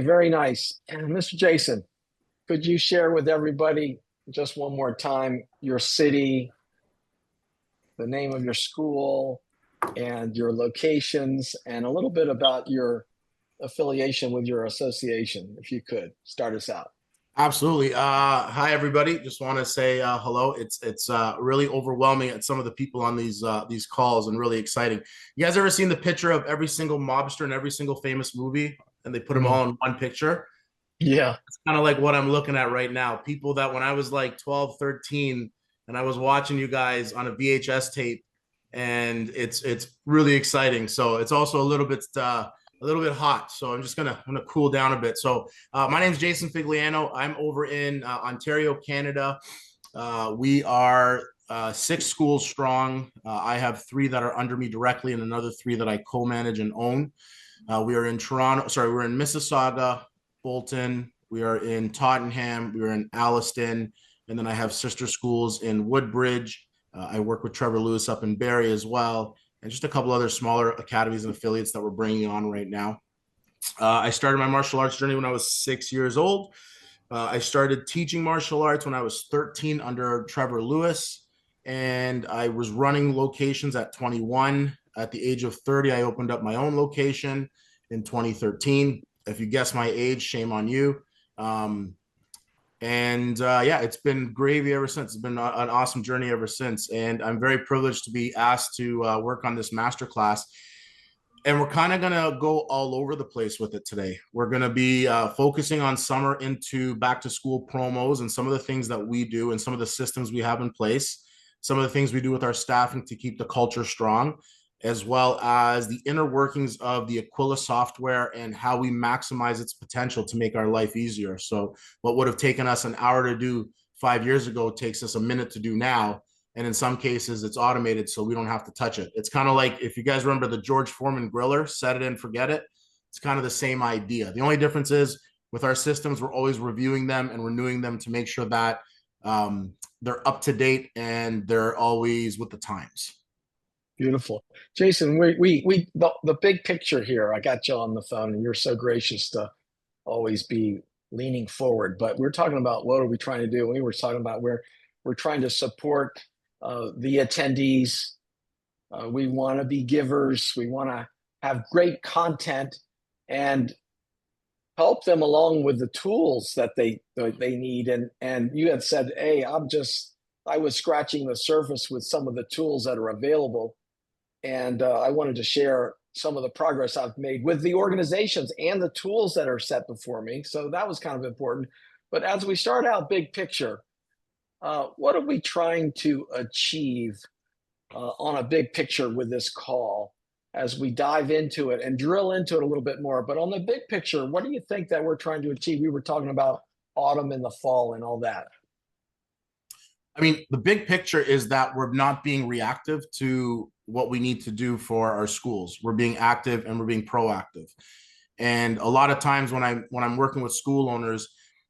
very nice. And Mr. Jason, could you share with everybody just one more time your city, the name of your school, and your locations, and a little bit about your affiliation with your association, if you could start us out. Absolutely. Hi everybody. Just want to say hello. It's really overwhelming at some of the people on these calls and really exciting. You guys ever seen the picture of every single mobster in every single famous movie and they put them all Mhm. in one picture? Yeah, It's kind of like what I'm looking at right now. People that when I was like 12, 13 and I was watching you guys on a VHS tape and it's really exciting. So it's also a little bit hot. So I'm gonna cool down a bit. So my name is Jason Figliano. I'm over in Ontario, Canada. We are six schools strong. I have three that are under me directly and another three that I co-manage and own. We are in Toronto. Sorry, we're in Mississauga, Bolton. We are in Tottenham. We are in Alliston, and then I have sister schools in Woodbridge. I work with Trevor Lewis up in Barrie as well, and just a couple other smaller academies and affiliates that we're bringing on right now. I started my martial arts journey when I was 6 years old. I started teaching martial arts when I was 13 under Trevor Lewis, and I was running locations at 21. At the age of 30, I opened up my own location in 2013. If you guess my age, shame on you. Um, yeah, it's been gravy ever since. It's been an awesome journey ever since. And I'm very privileged to be asked to work on this masterclass, and we're kind of going to go all over the place with it today. We're going to be focusing on summer into back to school promos and some of the things that we do and some of the systems we have in place, some of the things we do with our staffing to keep the culture strong, as well as the inner workings of the Aquila software and how we maximize its potential to make our life easier. So what would have taken us an hour to do 5 years ago takes us a minute to do now, and in some cases it's automated so we don't have to touch it. It's kind of like, if you guys remember the George Foreman griller, set it and forget it. It's kind of the same idea. The only difference is with our systems, we're always reviewing them and renewing them to make sure that they're up to date and they're always with the times. beautiful. Jason, the big picture here, I got you on the phone, and you're so gracious to always be leaning forward. But we're talking about what are we trying to do? We were talking about where we're trying to support the attendees. We want to be givers. We want to have great content and help them along with the tools that they need. And you had said, "Hey, I was scratching the surface with some of the tools that are available, and I wanted to share some of the progress I've made with the organizations and the tools that are set before me." So that was kind of important. But as we start out big picture, what are we trying to achieve on a big picture with this call as we dive into it and drill into it a little bit more? But on the big picture, what do you think that we're trying to achieve? We were talking about autumn and the fall and all that. I mean, the big picture is that we're not being reactive to what we need to do for our schools. We're being active and we're being proactive. And a lot of times when I'm working with school owners,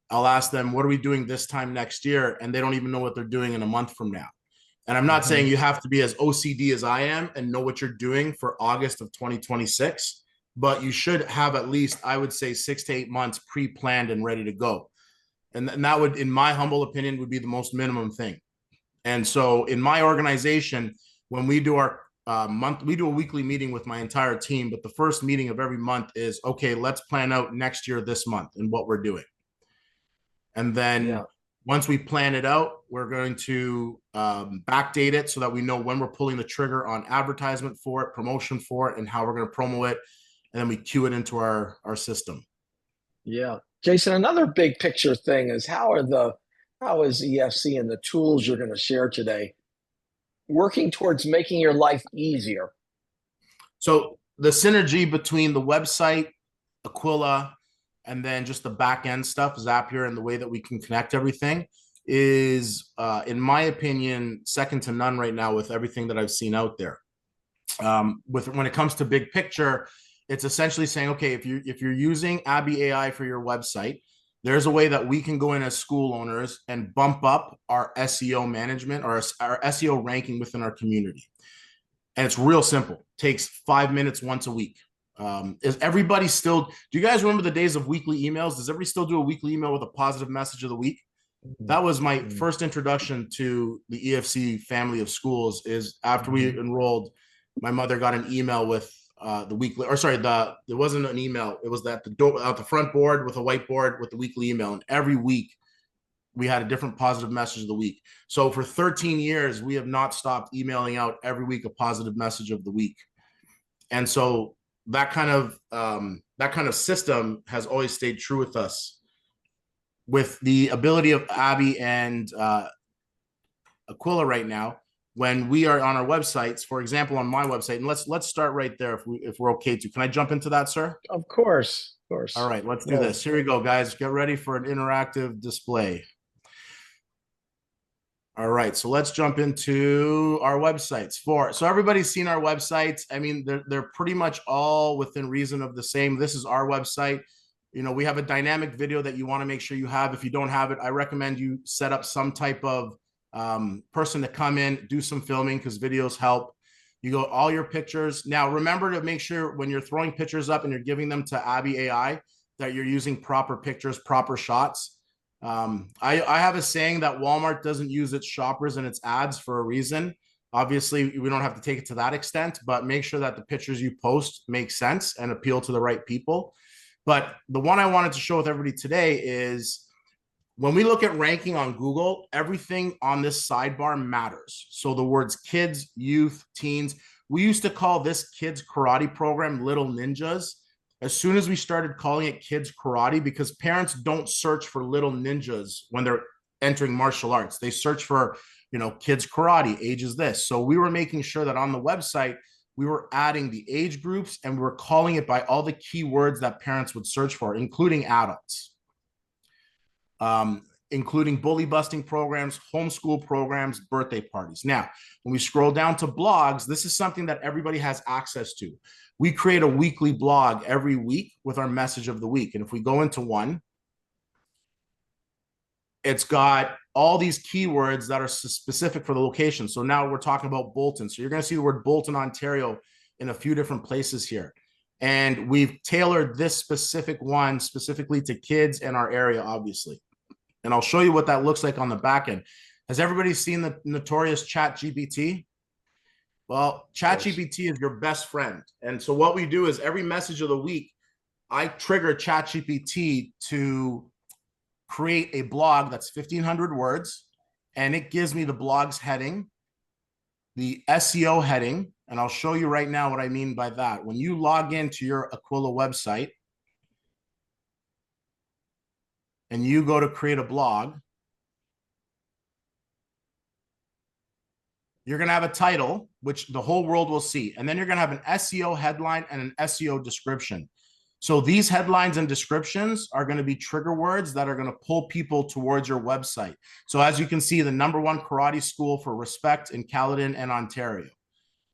I'll ask them, what are we doing this time next year? And they don't even know what they're doing in a month from now. And I'm not saying Mhm. you have to be as OCD as I am and know what you're doing for August of 2026, but you should have at least, I would say, 6 to 8 months pre-planned and ready to go. And that would, in my humble opinion, would be the most minimum thing. And so in my organization, when we do our we do a weekly meeting with my entire team, but the first meeting of every month is, okay, let's plan out next year this month and what we're doing. And then Yeah. once we plan it out, we're going to backdate it so that we know when we're pulling the trigger on advertisement for it, promotion for it, and how we're going to promo it. And then we queue it into our system. Yeah. Jason, another big picture thing is how is EFC and the tools you're going to share today working towards making your life easier? So the synergy between the website, Aquila, and then just the back end stuff, Zapier, and the way that we can connect everything is, in my opinion, second to none right now with everything that I've seen out there. With when it comes to big picture, it's essentially saying, okay, if you're using Abby AI for your website, there's a way that we can go in as school owners and bump up our SEO management or our SEO ranking within our community. And it's real simple. It takes 5 minutes once a week. Is everybody still, do you guys remember the days of weekly emails? Does everybody still do a weekly email with a positive message of the week? That was my Mhm. first introduction to the EFC family of schools. Is after we Mhm. enrolled, my mother got an email with the weekly, or sorry, it wasn't an email. It was that the door out the front board with a whiteboard with the weekly email, and every week we had a different positive message of the week. So for 13 years, we have not stopped emailing out every week a positive message of the week. And so that kind of system has always stayed true with us. With the ability of Abby and Aquila right now, when we are on our websites, for example, on my website, and let's start right there if we're okay to. Can I jump into that, sir? Of course, of All course. right, let's do Well, this. Here we go, guys. Get ready for an interactive display. All right, so let's jump into our websites. So everybody's seen our websites. I mean, they're pretty much all within reason of the same. This is our website. You know, we have a dynamic video that you want to make sure you have. If you don't have it, I recommend you set up some type of person to come in, do some filming because videos help. You go all your pictures. Now, remember to make sure when you're throwing pictures up and you're giving them to Abby AI that you're using proper pictures, proper shots. I have a saying that Walmart doesn't use its shoppers and its ads for a reason. Obviously, we don't have to take it to that extent, but make sure that the pictures you post make sense and appeal to the right people. But the one I wanted to show with everybody today is when we look at ranking on Google, everything on this sidebar matters. So the words kids, youth, teens, we used to call this kids karate program Little Ninjas. As soon as we started calling it kids karate, because parents don't search for little ninjas when they're entering martial arts, they search for, you know, kids karate, age is this. So we were making sure that on the website, we were adding the age groups and we were calling it by all the keywords that parents would search for, including adults. Including bully busting programs, homeschool programs, birthday parties. Now, when we scroll down to blogs, this is something that everybody has access to. We create a weekly blog every week with our message of the week. And if we go into one, it's got all these keywords that are specific for the location. So now we're talking about Bolton. So you're going to see the word Bolton, Ontario in a few different places here. And we've tailored this specific one specifically to kids in our area, obviously. And I'll show you what that looks like on the back end. Has everybody seen the notorious ChatGPT? Well, ChatGPT is your best friend. And so what we do is every message of the week, I trigger ChatGPT to create a blog that's 1,500 words, and it gives me the blog's heading, the SEO heading, and I'll show you right now what I mean by that. When you log into your Aquila website, and you go to create a blog, you're going to have a title, which the whole world will see. And then you're going to have an SEO headline and an SEO description. So these headlines and descriptions are going to be trigger words that are going to pull people towards your website. So as you can see, the #1 karate school for respect in Caledon and Ontario.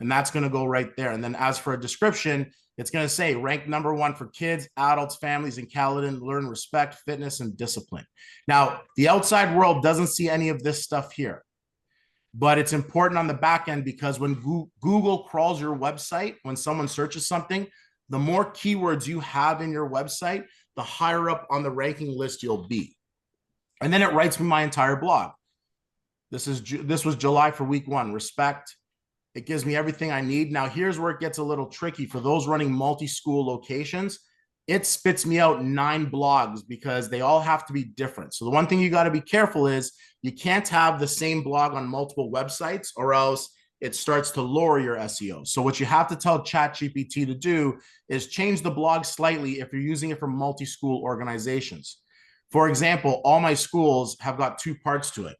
And that's going to go right there. And then as for a description, it's going to say ranked #1 for kids, adults, families in Caledon, learn respect, fitness, and discipline. Now, the outside world doesn't see any of this stuff here, but it's important on the back end because when Google crawls your website, when someone searches something, the more keywords you have in your website, the higher up on the ranking list you'll be. And then it writes me my entire blog. This was July for week 1, respect. It gives me everything I need. Now, here's where it gets a little tricky for those running multi-school locations. It spits me out 9 blogs because they all have to be different. So the one thing you got to be careful is you can't have the same blog on multiple websites or else it starts to lower your SEO. So what you have to tell ChatGPT to do is change the blog slightly if you're using it for multi-school organizations. For example, all my schools have got 2 parts to it.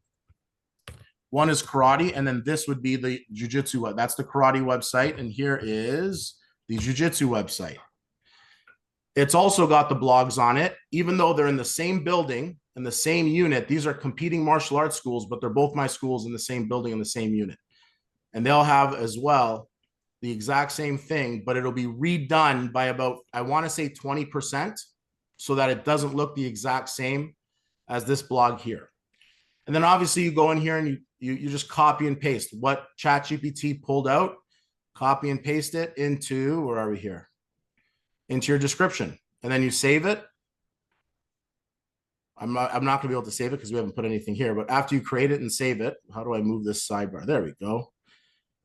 One is karate, and then this would be the jiu-jitsu. That's the karate website, and here is the jiu-jitsu website. It's also got the blogs on it, even though they're in the same building, in the same unit. These are competing martial arts schools, but they're both my schools in the same building, in the same unit. And they'll have as well the exact same thing, but it'll be redone by about, I want to say 20%, so that it doesn't look the exact same as this blog here. And then obviously you go in here and you just copy and paste what ChatGPT pulled out, copy and paste it into, where are we here? into your description, and then you save it. I'm not going to be able to save it because we haven't put anything here, but after you create it and save it, how do I move this sidebar? There we go.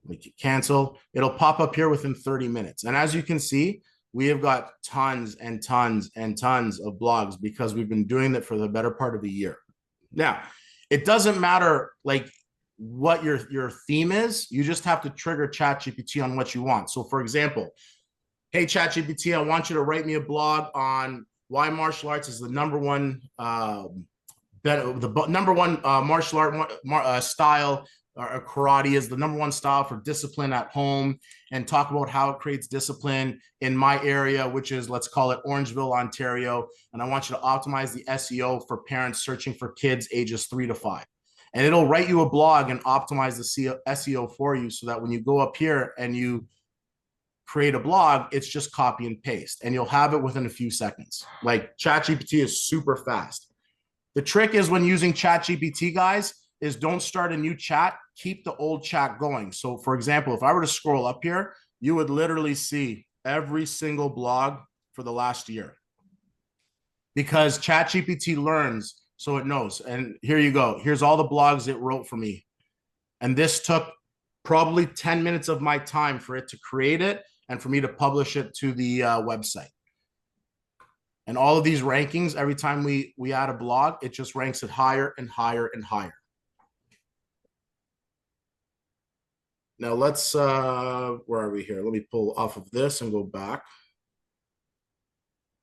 Make it cancel. It'll pop up here within 30 minutes. And as you can see, we have got tons and tons and tons of blogs because we've been doing that for the better part of a year. Now, it doesn't matter like what your theme is. You just have to trigger ChatGPT on what you want. So for example, hey, ChatGPT, I want you to write me a blog on why martial arts is the number one martial art style, or karate is the number one style for discipline at home, and talk about how it creates discipline in my area, which is, let's call it Orangeville, Ontario. And I want you to optimize the SEO for parents searching for kids ages 3 to 5. And it'll write you a blog and optimize the SEO for you so that when you go up here and you create a blog, it's just copy and paste, and you'll have it within a few seconds. Like ChatGPT is super fast. The trick is when using ChatGPT, guys, is don't start a new chat, keep the old chat going. So for example, if I were to scroll up here, you would literally see every single blog for the last year because ChatGPT learns, so it knows. And here you go. Here's all the blogs it wrote for me. And this took probably 10 minutes of my time for it to create it and for me to publish it to the website. And all of these rankings, every time we add a blog, it just ranks it higher and higher and higher. Now let's, where are we here? Let me pull off of this and go back.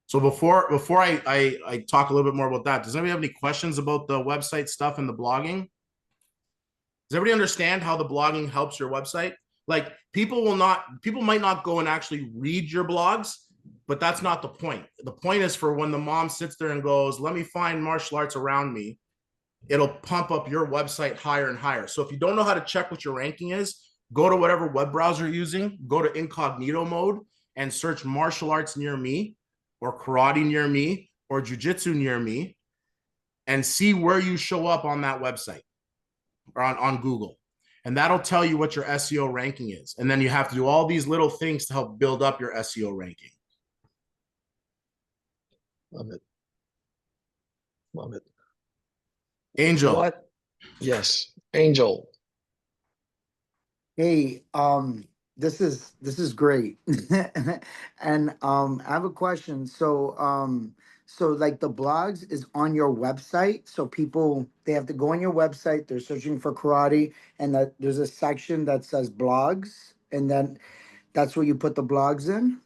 So before I talk a little bit more about that, does anybody have any questions about the website stuff and the blogging? Does everybody understand how the blogging helps your website? Like people might not go and actually read your blogs, but that's not the point. The point is for when the mom sits there and goes, let me find martial arts around me, it'll pump up your website higher and higher. So if you don't know how to check what your ranking is, go to whatever web browser you're using, go to incognito mode and search martial arts near me or karate near me or jujitsu near me and see where you show up on that website or on Google. And that'll tell you what your SEO ranking is. And then you have to do all these little things to help build up your SEO ranking. Love it. Love it. Angel. What? Yes. Angel. Hey, this is great. And I have a question. So like the blogs is on your website. So people they have to go on your website, they're searching for karate, and that there's a section that says blogs, and then that's where you put the blogs in.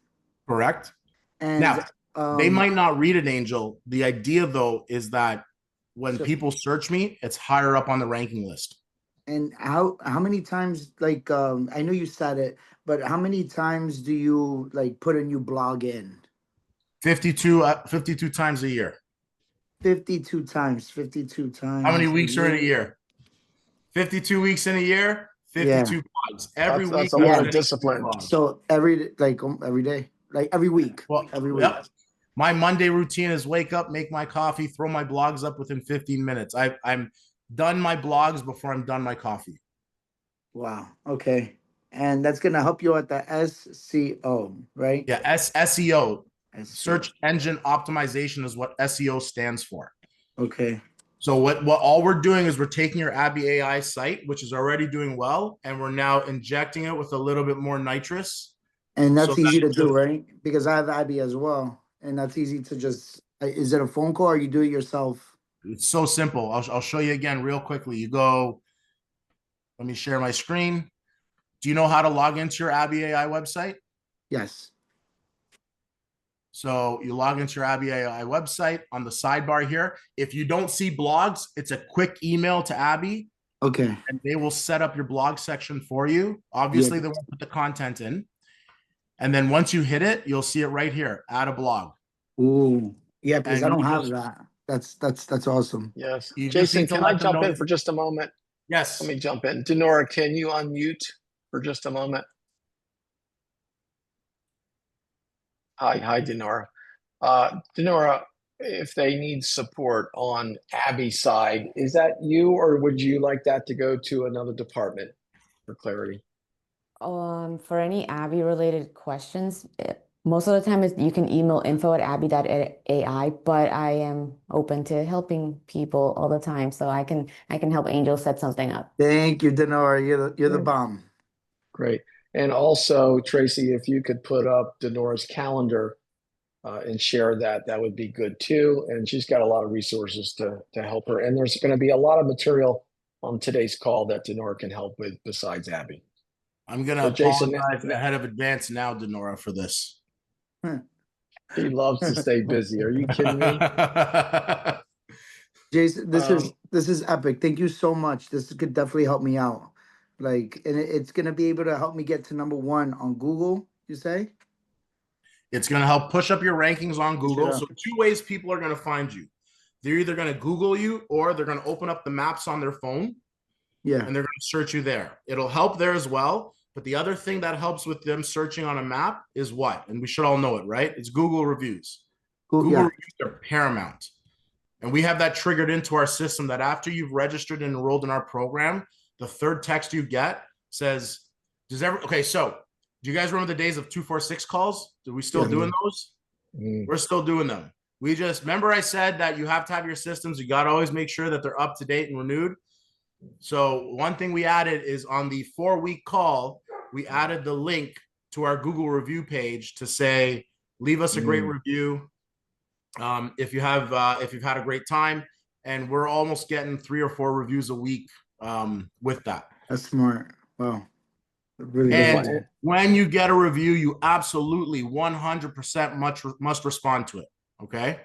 Correct. And Now, they might not read it, Angel. The idea, though, is that when so people search me, it's higher up on the ranking list. and how many times like I know you said it, but how many times do you like put a new blog in? 52 times a year. 52 times. 52 How many times a weeks are in a year. year? 52 weeks in a year, Yeah. 52 blogs. Every week. That's a Yeah. lot of discipline. So every day, like every week. Well, Every week. yep. My Monday routine is wake up, make my coffee, throw my blogs up within 15 minutes. I'm done my blogs before I'm done my coffee. Wow. Okay. And that's gonna help you at the SCO, right? Yeah, SEO. SCO. Search engine optimization is what SEO stands for. Okay. So what all we're doing is we're taking your Abby AI site, which is already doing well, and we're now injecting it with a little bit more nitrous. And that's So easy to that- do, right? Because I have Abby as well. And that's easy to just is it a phone call or you do it yourself? It's so simple. I'll show you again real quickly. You go, let me share my screen. Do you know how to log into your Abby AI website? Yes. So you log into your Abby AI website on the sidebar here. If you don't see blogs, it's a quick email to Abby. Okay. And they will set up your blog section for you. Obviously, they won't put the content in. And then once you hit it, you'll see it right here, add a blog. Ooh. Yeah, because And I don't you have just- that. That's awesome. Yes. You just Jason, need to can I let them jump know- in for just a moment? Yes. Let me jump in. Denora, can you unmute for just a moment? Hi, Denora. Denora, if they need support on Abby's side, is that you, or would you like that to go to another department for clarity? For any Abby related questions, Most of the time, you can email info@abby.ai, but I am open to helping people all the time, so I can help Angel set something up. Thank you, Denora. You're the Great. bomb. Great. And also, Tracy, if you could put up Denora's calendar and share that, that would be good too. And she's got a lot of resources to help her. And there's going to be a lot of material on today's call that Denora can help with besides Abby. I'm going to So Jason, apologize ahead of advance now, Denora, for this. he loves to stay busy. Are you kidding me? Jason, this is epic. Thank you so much. This could definitely help me out. Like, and it's gonna be able to help me get to #1 on Google, you say? It's going to help push up your rankings on Google. up. So 2 ways people are going to find you. They're either going to Google you or they're going to open up the maps on their phone. Yeah. And they're going to search you there. It'll help there as well. But the other thing that helps with them searching on a map is what? And we should all know it, right? It's Google reviews. Google reviews are paramount. And we have that triggered into our system that after you've registered and enrolled in our program, the third text you get says, okay, so do you guys remember the days of 246 calls? Are we still doing those? We're still doing them. We just, remember I said that you have to have your systems. You got to always make sure that they're up to date and renewed. So one thing we added is on the 4-week call, we added the link to our Google review page to say, leave us a great review. If you've had a great time, and we're almost getting 3 or 4 reviews a week with that. That's smart. Wow. Really and when you get a review, you absolutely 100% must respond to it. Okay.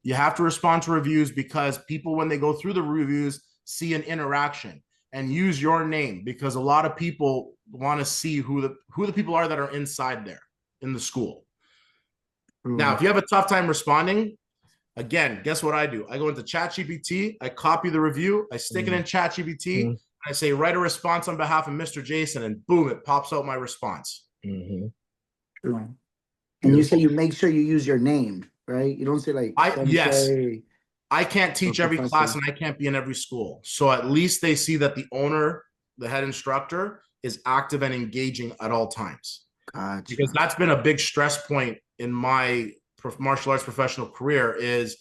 You have to respond to reviews because people, when they go through the reviews, see an interaction, and use your name, because a lot of people want to see who the people are that are inside there in the school. Now, if you have a tough time responding, again, guess what I do? I go into ChatGPT, I copy the review, I stick it in ChatGPT, I say, write a response on behalf of Mr. Jason, and boom, it pops out my response. And you say you make sure you use your name, right? You don't say like, yes. I can't teach every class and I can't be in every school. So at least they see that the owner, the head instructor, is active and engaging at all times. Gotcha. Because that's been a big stress point in my martial arts professional career. Is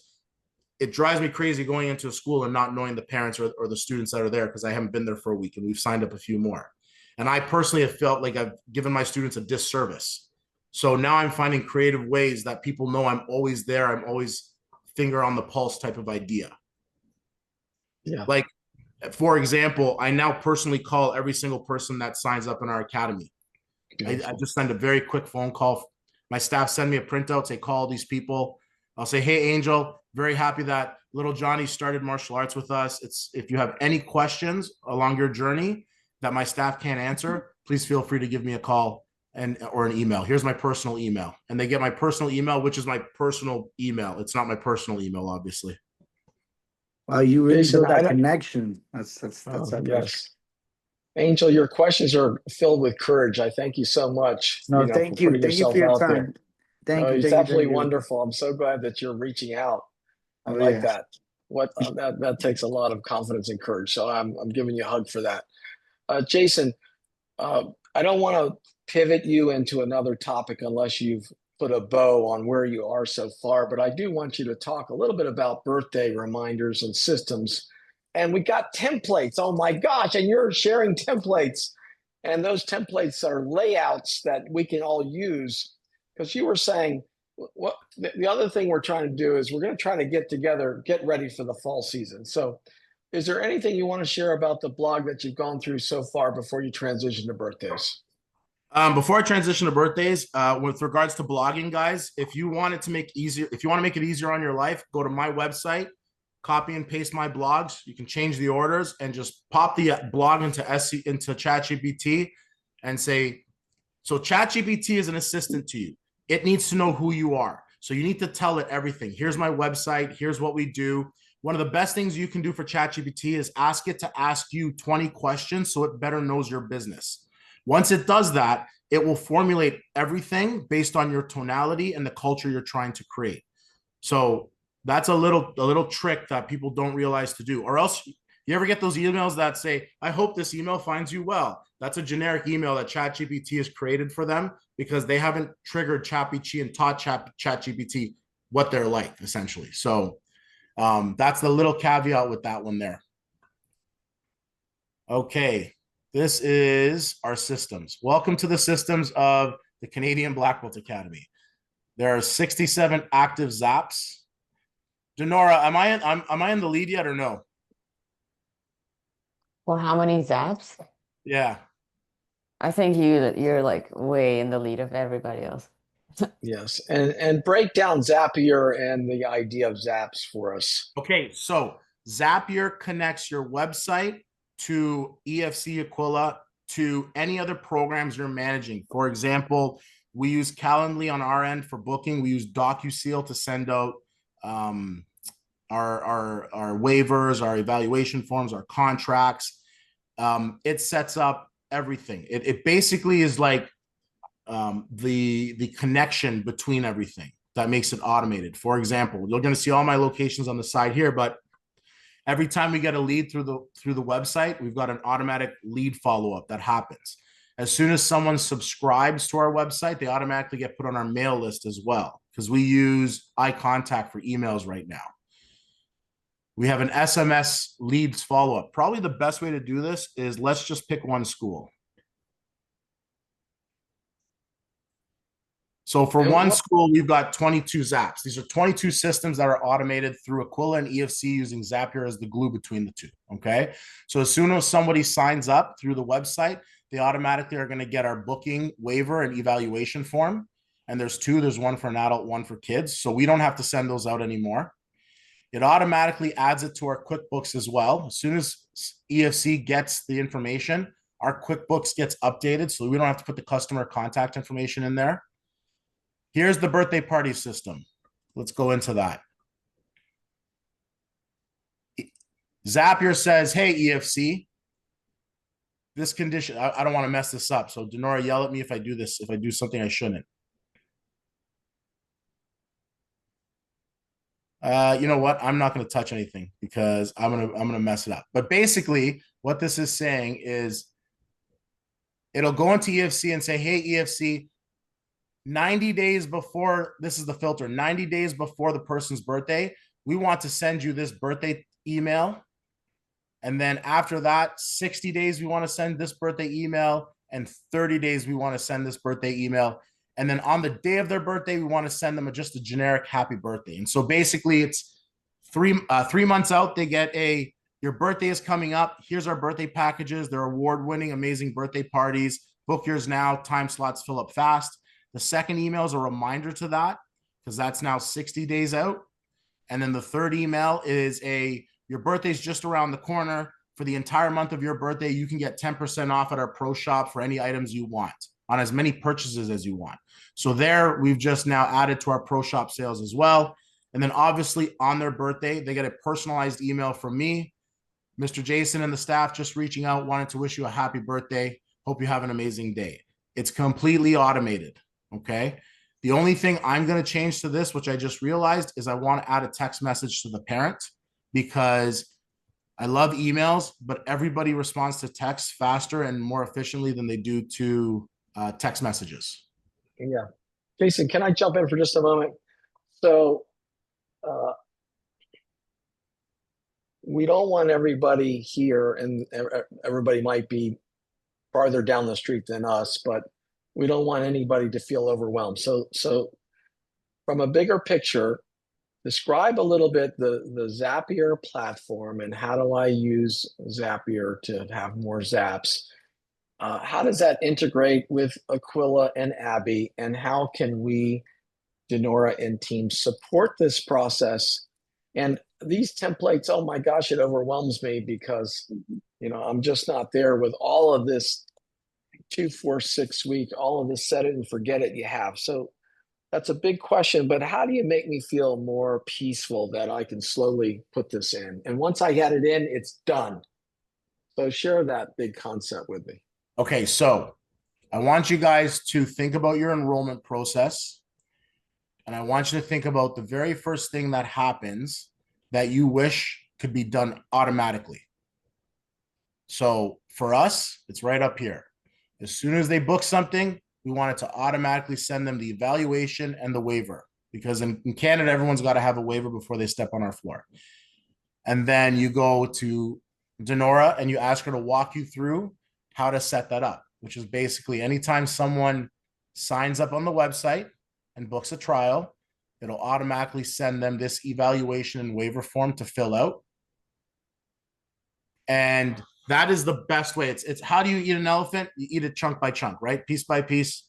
it drives me crazy going into a school and not knowing the parents or the students that are there, because I haven't been there for a week and we've signed up a few more. And I personally have felt like I've given my students a disservice. So now I'm finding creative ways that people know I'm always there. I'm always finger on the pulse type of idea. Yeah. Like, for example, I now personally call every single person that signs up in our academy. I just send a very quick phone call. My staff send me a printout, say, call these people. I'll say, hey, Angel, very happy that little Johnny started martial arts with us. If you have any questions along your journey that my staff can't answer, please feel free to give me a call or an email. Here's my personal email. And they get my personal email, which is my personal email. It's not my personal email, obviously. Wow, you really built that connection. That's yes. Angel, your questions are filled with courage. I thank you so much. No, thank you. Thank you for your time. Thank you. It's absolutely wonderful. I'm so glad that you're reaching out. I like that. That takes a lot of confidence and courage. So I'm giving you a hug for that. Jason, I don't want to pivot you into another topic unless you've put a bow on where you are so far, but I do want you to talk a little bit about birthday reminders and systems. And we got templates. Oh my gosh. And you're sharing templates. And those templates are layouts that we can all use. Because you were saying, what the other thing we're trying to do is we're going to try to get together, get ready for the fall season. So is there anything you want to share about the blog that you've gone through so far before you transition to birthdays? Before I transition to birthdays, with regards to blogging, guys, if you want it to make easier, if you want to make it easier on your life, go to my website, copy and paste my blogs. You can change the orders and just pop the blog into ChatGPT and say, so ChatGPT is an assistant to you. It needs to know who you are. So you need to tell it everything. Here's my website. Here's what we do. One of the best things you can do for ChatGPT is ask it to ask you 20 questions so it better knows your business. Once it does that, it will formulate everything based on your tonality and the culture you're trying to create. So that's a little trick that people don't realize to do. Or else, you ever get those emails that say, I hope this email finds you well. That's a generic email that ChatGPT has created for them because they haven't triggered ChatGPT and taught ChatGPT what they're like, essentially. So that's the little caveat with that one there. Okay, this is our systems. Welcome to the systems of the Canadian Black Belt Academy. There are 67 active Zaps. Denora, am I in the lead yet or no? Well, how many zaps? Yeah. I think you're like way in the lead of everybody else. Yes, and break down Zapier and the idea of Zaps for us. Okay, so Zapier connects your website to EFC Aquila to any other programs you're managing. For example, we use Calendly on our end for booking. We use DocuSeal to send out our waivers, our evaluation forms, our contracts. It sets up everything. It basically is like the connection between everything that makes it automated. For example, you're going to see all my locations on the side here, but every time we get a lead through the website, we've got an automatic lead follow-up that happens. As soon as someone subscribes to our website, they automatically get put on our mail list as well, because we use iContact for emails right now. We have an SMS leads follow-up. Probably the best way to do this is let's just pick one school. So for one school, we've got 22 Zaps. These are 22 systems that are automated through Aquila and EFC using Zapier as the glue between the two, okay? So as soon as somebody signs up through the website, they automatically are going to get our booking waiver and evaluation form. And there's two. There's one for an adult, one for kids. So we don't have to send those out anymore. It automatically adds it to our QuickBooks as well. As soon as EFC gets the information, our QuickBooks gets updated, so we don't have to put the customer contact information in there. Here's the birthday party system. Let's go into that. Zapier says, hey, EFC, this condition, I don't want to mess this up. So Denora, yell at me if I do this, if I do something I shouldn't. You know what? I'm not going to touch anything because I'm gonna mess it up. But basically, what this is saying is it'll go into EFC and say, hey, EFC, 90 days before, this is the filter, 90 days before the person's birthday, we want to send you this birthday email. And then after that, 60 days, we want to send this birthday email, and 30 days, we want to send this birthday email. And then on the day of their birthday, we want to send them just a generic happy birthday. And so basically it's 3 months out, they get your birthday is coming up. Here's our birthday packages. They're award-winning, amazing birthday parties. Book yours now. Time slots fill up fast. The second email is a reminder to that because that's now 60 days out. And then the third email is your birthday's just around the corner. For the entire month of your birthday, you can get 10% off at our pro shop for any items you want on as many purchases as you want. So there, we've just now added to our pro shop sales as well. And then obviously on their birthday, they get a personalized email from me, Mr. Jason and the staff just reaching out, wanted to wish you a happy birthday. Hope you have an amazing day. It's completely automated, okay? The only thing I'm going to change to this, which I just realized, is I want to add a text message to the parent because I love emails, but everybody responds to text faster and more efficiently than they do to text messages. Yeah. Jason, can I jump in for just a moment? So we don't want everybody here, and everybody might be farther down the street than us, but we don't want anybody to feel overwhelmed. So from a bigger picture, describe a little bit the Zapier platform and how do I use Zapier to have more Zaps? How does that integrate with Aquila and Abby? And how can we, Denora and team, support this process? And these templates, oh my gosh, it overwhelms me because, I'm just not there with all of this 2, 4, 6 week, all of this set it and forget it you have. So that's a big question, but how do you make me feel more peaceful that I can slowly put this in? And once I get it in, it's done. So share that big concept with me. Okay, so I want you guys to think about your enrollment process. And I want you to think about the very first thing that happens that you wish could be done automatically. So for us, it's right up here. As soon as they book something, we want it to automatically send them the evaluation and the waiver, because in Canada, everyone's got to have a waiver before they step on our floor. And then you go to Denora and you ask her to walk you through how to set that up, which is basically anytime someone signs up on the website and books a trial, it'll automatically send them this evaluation and waiver form to fill out. And that is the best way. It's how do you eat an elephant? You eat it chunk by chunk, right? Piece by piece.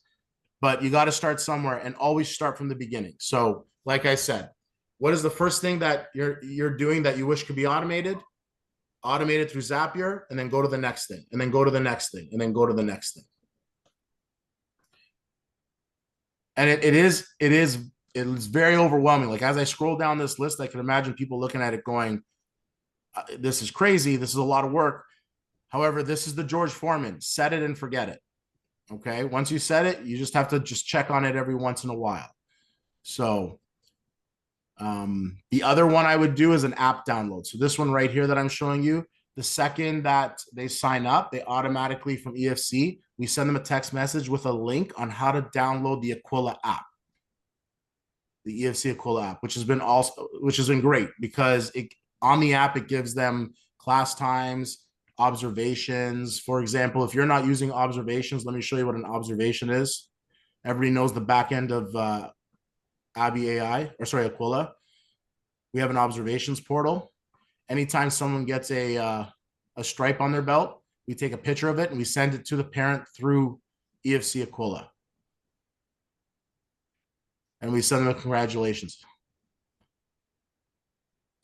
But you got to start somewhere and always start from the beginning. So, like I said, what is the first thing that you're doing that you wish could be automated? Automate it through Zapier, and then go to the next thing, and then go to the next thing, and then go to the next thing. And it is very overwhelming. Like as I scroll down this list, I can imagine people looking at it going, this is crazy. This is a lot of work. However, this is the George Foreman. Set it and forget it. Okay. Once you set it, you just have to just check on it every once in a while. So the other one I would do is an app download. So this one right here that I'm showing you, the second that they sign up, they automatically from EFC, we send them a text message with a link on how to download the Aquila app. The EFC Aquila app, which has been great because on the app, it gives them class times, observations. For example, if you're not using observations, let me show you what an observation is. Everybody knows the back end of Aquila. We have an observations portal. Anytime someone gets a stripe on their belt, we take a picture of it and we send it to the parent through EFC Aquila. And we send them a congratulations.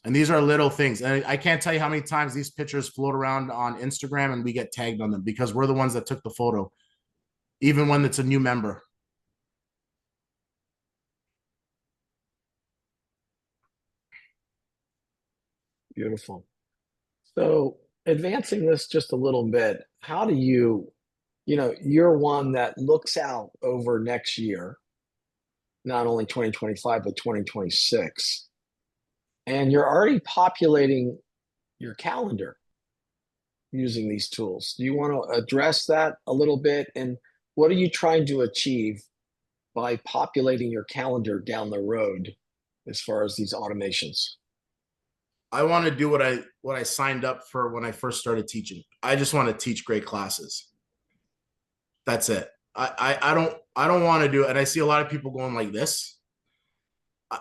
And these are little things. And I can't tell you how many times these pictures float around on Instagram and we get tagged on them because we're the ones that took the photo, even when it's a new member. Beautiful. So advancing this just a little bit, how do you're one that looks out over next year, not only 2025, but 2026. And you're already populating your calendar using these tools. Do you want to address that a little bit? And what are you trying to achieve by populating your calendar down the road as far as these automations? I want to do what I signed up for when I first started teaching. I just want to teach great classes. That's it. I don't want to do it. And I see a lot of people going like this.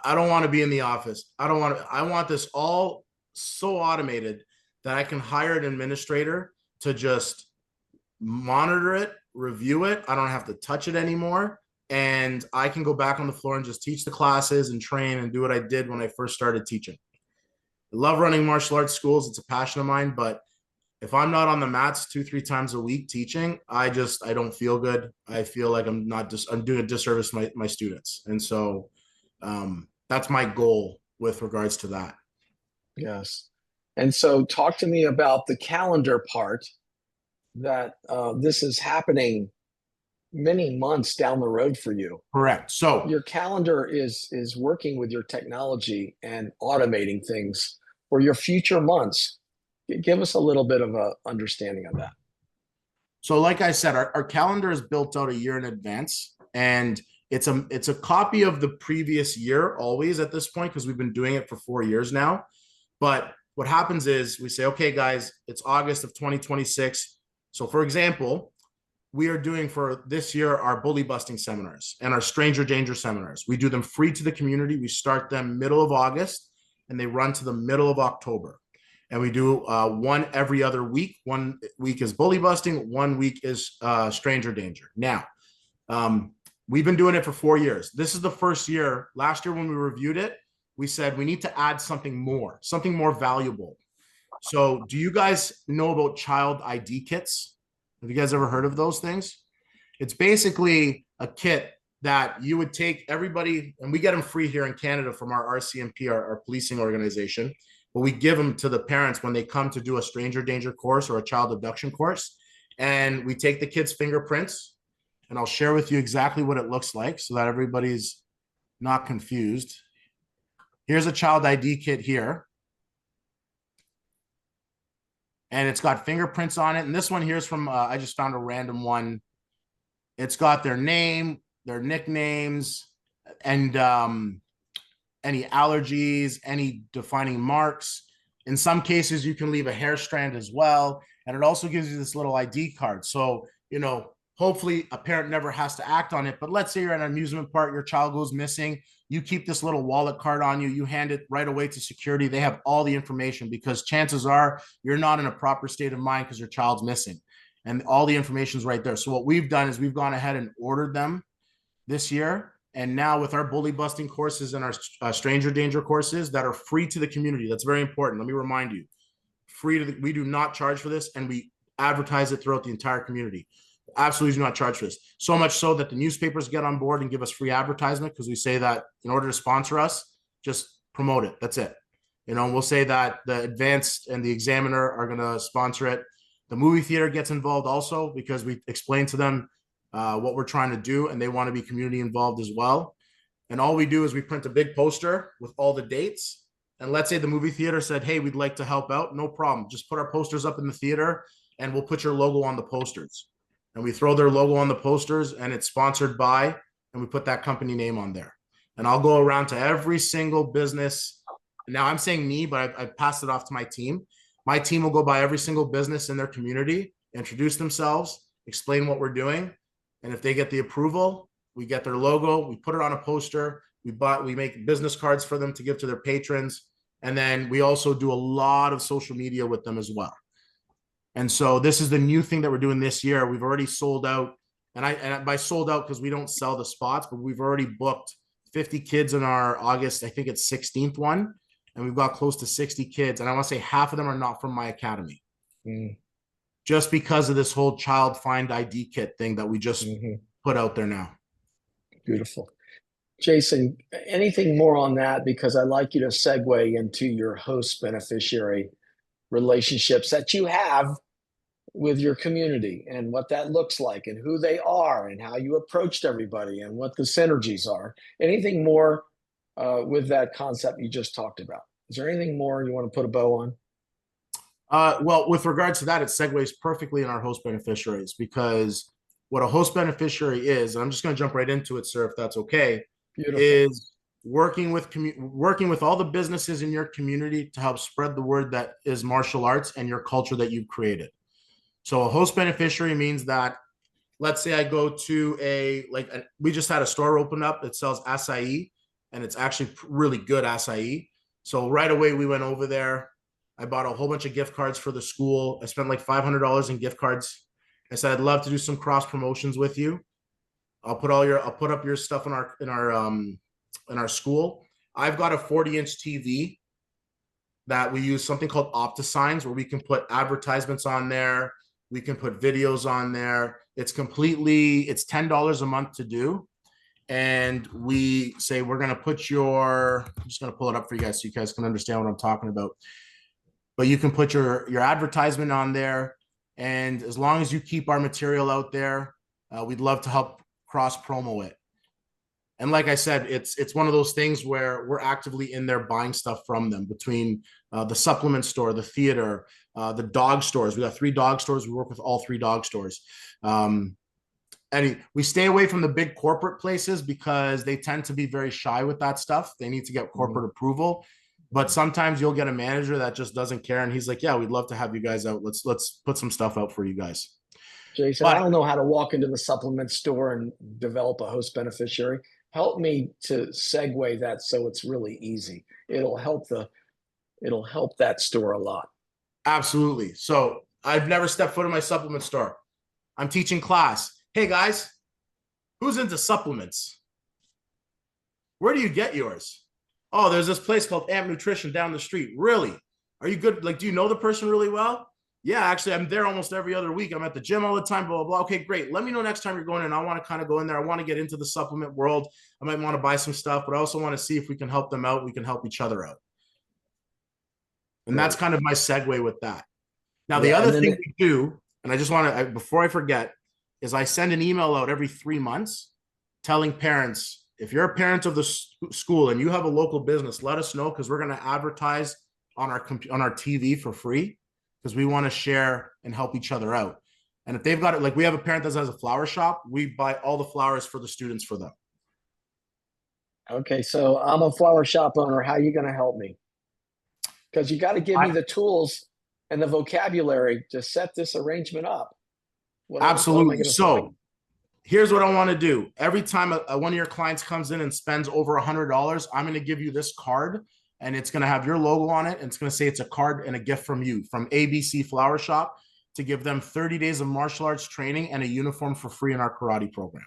I don't want to be in the office. I want this all so automated that I can hire an administrator to just monitor it, review it. I don't have to touch it anymore. And I can go back on the floor and just teach the classes and train and do what I did when I first started teaching. I love running martial arts schools. It's a passion of mine, but if I'm not on the mats 2-3 times a week teaching, I don't feel good. I feel like I'm doing a disservice to my students. And so that's my goal with regards to that. Yes. And so talk to me about the calendar part that this is happening many months down the road for you. Correct. So your calendar is working with your technology and automating things for your future months. Give us a little bit of a understanding of that. So like I said, our calendar is built out a year in advance, and it's a copy of the previous year always at this point, because we've been doing it for 4 years now. But what happens is we say, okay, guys, it's August of 2026. So for example, we are doing for this year our bully busting seminars and our stranger danger seminars. We do them free to the community. We start them middle of August and they run to the middle of October. And we do one every other week. 1 week is bully busting. 1 week is stranger danger. Now, we've been doing it for 4 years. This is the first year. Last year when we reviewed it, we said we need to add something more valuable. So do you guys know about child ID kits? Have you guys ever heard of those things? It's basically a kit that you would take everybody, and we get them free here in Canada from our RCMP, our policing organization, but we give them to the parents when they come to do a stranger danger course or a child abduction course. And we take the kids' fingerprints, and I'll share with you exactly what it looks like so that everybody's not confused. Here's a child ID kit here. And it's got fingerprints on it. And this one here is from, I just found a random one It's got their name, their nicknames, and any allergies, any defining marks. In some cases, you can leave a hair strand as well. And it also gives you this little ID card. So, hopefully a parent never has to act on it. But let's say you're at an amusement park, your child goes missing. You keep this little wallet card on you. You hand it right away to security. They have all the information because chances are you're not in a proper state of mind because your child's missing. And all the information is right there. So what we've done is we've gone ahead and ordered them this year. And now with our bully busting courses and our stranger danger courses that are free to the community, that's very important. Let me remind you, we do not charge for this, and we advertise it throughout the entire community. Absolutely do not charge for this. So much so that the newspapers get on board and give us free advertisement because we say that in order to sponsor us, just promote it. That's it. We'll say that the Advanced and the Examiner are going to sponsor it. The movie theater gets involved also because we explain to them what we're trying to do, and they want to be community involved as well. And all we do is we print a big poster with all the dates. And let's say the movie theater said, hey, we'd like to help out. No problem. Just put our posters up in the theater and we'll put your logo on the posters. And we throw their logo on the posters and it's sponsored by, and we put that company name on there. And I'll go around to every single business. Now I'm saying me, but I passed it off to my team. My team will go by every single business in their community, introduce themselves, explain what we're doing. And if they get the approval, we get their logo, we put it on a poster, we make business cards for them to give to their patrons. And then we also do a lot of social media with them as well. And so this is the new thing that we're doing this year. We've already sold out, and by sold out, because we don't sell the spots, but we've already booked 50 kids in our August, I think it's 16th one. And we've got close to 60 kids. And I want to say half of them are not from my academy. Just because of this whole child find ID kit thing that we just put out there now. Beautiful. Jason, anything more on that? Because I'd like you to segue into your host beneficiary relationships that you have with your community and what that looks like and who they are and how you approached everybody and what the synergies are. Anything more with that concept you just talked about? Is there anything more you want to put a bow on? Well, with regards to that, it segues perfectly in our host beneficiaries, because what a host beneficiary is, and I'm just going to jump right into it, sir, if that's okay, Beautiful. is working with all the businesses in your community to help spread the word that is martial arts and your culture that you've created. So a host beneficiary means that, let's say I go to we just had a store open up that sells acai, and it's actually really good acai. So right away we went over there. I bought a whole bunch of gift cards for the school. I spent like $500 in gift cards. I said, I'd love to do some cross promotions with you. I'll put up your stuff in our school. I've got a 40-inch TV that we use something called OptiSigns, where we can put advertisements on there. We can put videos on there. It's $10 a month to do. And we say, we're going to put I'm just going to pull it up for you guys so you guys can understand what I'm talking about. But you can put your advertisement on there. And as long as you keep our material out there, we'd love to help cross promo it. And like I said, it's one of those things where we're actively in there buying stuff from them, between the supplement store, the theater, the dog stores. We got 3 dog stores. We work with all 3 dog stores. And we stay away from the big corporate places because they tend to be very shy with that stuff. They need to get corporate approval. But sometimes you'll get a manager that just doesn't care. And he's like, yeah, we'd love to have you guys out. Let's put some stuff out for you guys. Jason, I don't know how to walk into the supplement store and develop a host beneficiary. Help me to segue that so it's really easy. It'll help that store a lot. Absolutely. So I've never stepped foot in my supplement store. I'm teaching class. Hey guys, who's into supplements? Where do you get yours? Oh, there's this place called Amp Nutrition down the street. Really? Are you good? Like, do you know the person really well? Yeah, actually, I'm there almost every other week. I'm at the gym all the time, blah, blah, blah. Okay, great. Let me know next time you're going in. I want to kind of go in there. I want to get into the supplement world. I might want to buy some stuff, but I also want to see if we can help them out. We can help each other out. And that's kind of my segue with that. Now, the other thing we do, and I just want to, before I forget, is I send an email out every 3 months telling parents, if you're a parent of the school and you have a local business, let us know, because we're going to advertise on our TV for free, because we want to share and help each other out. And if they've got it, like we have a parent that has a flower shop, we buy all the flowers for the students for them. Okay, so I'm a flower shop owner. How are you going to help me? Because you got to give me the tools and the vocabulary to set this arrangement up. What am I Absolutely. going to say? So here's what I want to do. Every time one of your clients comes in and spends over $100, I'm going to give you this card, and it's going to have your logo on it. And it's going to say it's a card and a gift from you, from ABC Flower Shop, to give them 30 days of martial arts training and a uniform for free in our karate program.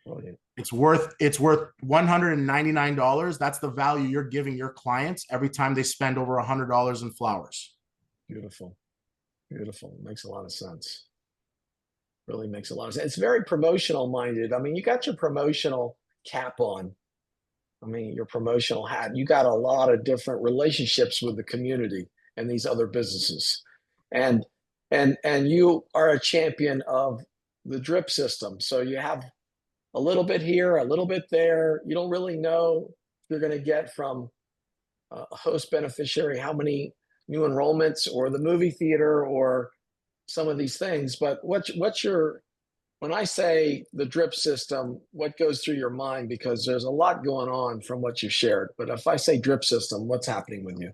Brilliant. It's worth $199. That's the value you're giving your clients every time they spend over $100 in flowers. Beautiful. Beautiful. Makes a lot of sense. Really makes a lot of sense. It's very promotional minded. I mean, you got your promotional cap on. I mean, your promotional hat. You got a lot of different relationships with the community and these other businesses. And you are a champion of the drip system. So you have a little bit here, a little bit there. You don't really know if you're going to get from a host beneficiary how many new enrollments or the movie theater or some of these things. But what's your, when I say the drip system, what goes through your mind? Because there's a lot going on from what you shared. But if I say drip system, what's happening with you?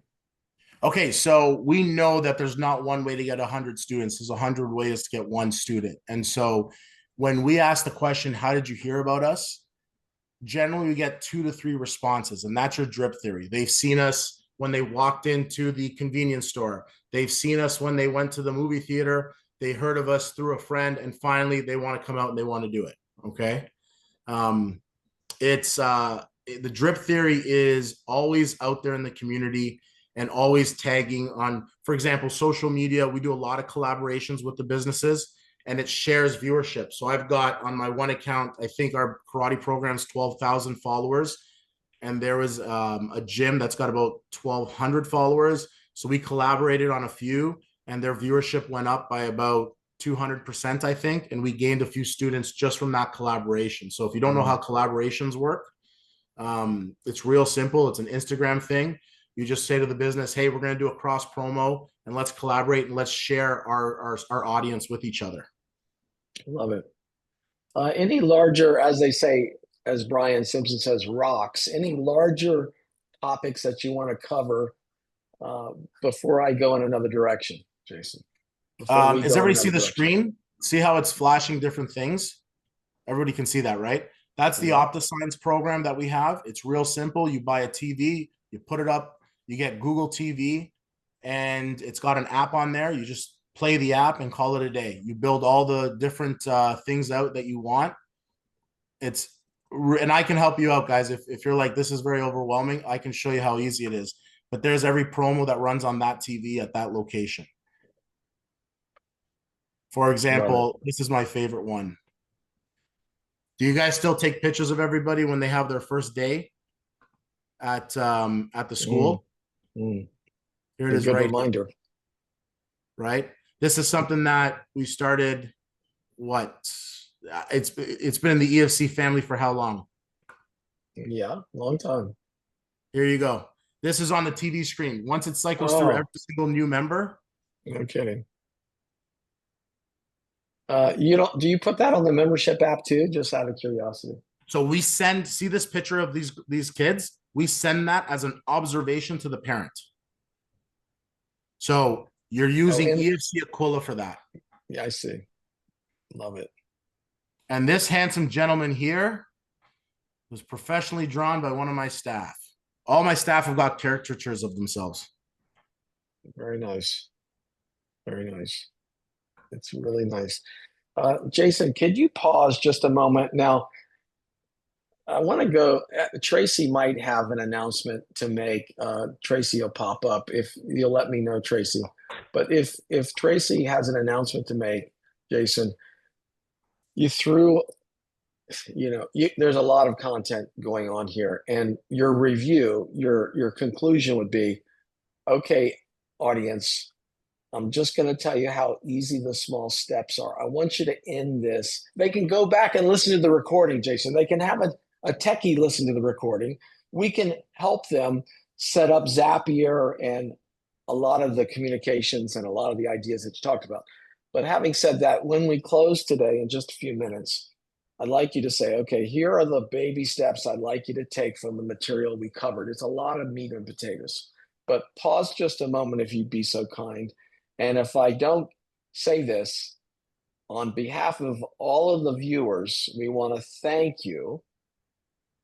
Okay, so we know that there's not one way to get 100 students. There's 100 ways to get one student. And so when we ask the question, how did you hear about us? Generally, we get 2 to 3 responses, and that's your drip theory. They've seen us when they walked into the convenience store. They've seen us when they went to the movie theater. They heard of us through a friend, and finally, they want to come out and they want to do it. Okay, the drip theory is always out there in the community and always tagging on, for example, social media. We do a lot of collaborations with the businesses, and it shares viewership. So I've got on my one account, I think our karate program's 12,000 followers. And there was a gym that's got about 1,200 followers. So we collaborated on a few, and their viewership went up by about 200%, I think. And we gained a few students just from that collaboration. So if you don't know how collaborations work, it's real simple. It's an Instagram thing. You just say to the business, hey, we're going to do a cross promo, and let's collaborate and let's share our audience with each other. Love it. Any larger, as they say, as Brian Simpson says, rocks, any larger topics that you want to cover before I go in another direction, Jason? Does everybody see the screen? See how it's flashing different things? Everybody can see that, right? That's the OptiSigns program that we have. It's real simple. You buy a TV, you put it up, you get Google TV, and it's got an app on there. You just play the app and call it a day. You build all the different things out that you want. And I can help you out, guys. If you're like, this is very overwhelming, I can show you how easy it is. But there's every promo that runs on that TV at that location. For example, this is my favorite one. Do you guys still take pictures of everybody when they have their first day at the school? Here it is, right? Reminder. Right. This is something that we started. It's been in the EFC family for how long? Yeah, long time. Here you go. This is on the TV screen. Once it cycles through every single new member. No kidding. Do you put that on the membership app too? Just out of curiosity. So we see this picture of these kids. We send that as an observation to the parent. So you're using EFC Aquila for that. Yeah, I see. Love it. And this handsome gentleman here was professionally drawn by one of my staff. All my staff have got caricatures of themselves. Very nice. Very nice. It's really nice. Jason, could you pause just a moment? Now, I want to go. Tracy might have an announcement to make. Tracy will pop up if you'll let me know, Tracy. But if Tracy has an announcement to make, Jason, there's a lot of content going on here, and your review, your conclusion would be, okay, audience, I'm just going to tell you how easy the small steps are. I want you to end this. They can go back and listen to the recording, Jason. They can have a techie listen to the recording. We can help them set up Zapier and a lot of the communications and a lot of the ideas that you talked about. But having said that, when we close today in just a few minutes, I'd like you to say, okay, here are the baby steps I'd like you to take from the material we covered. It's a lot of meat and potatoes, but pause just a moment if you'd be so kind. And if I don't say this, on behalf of all of the viewers, we want to thank you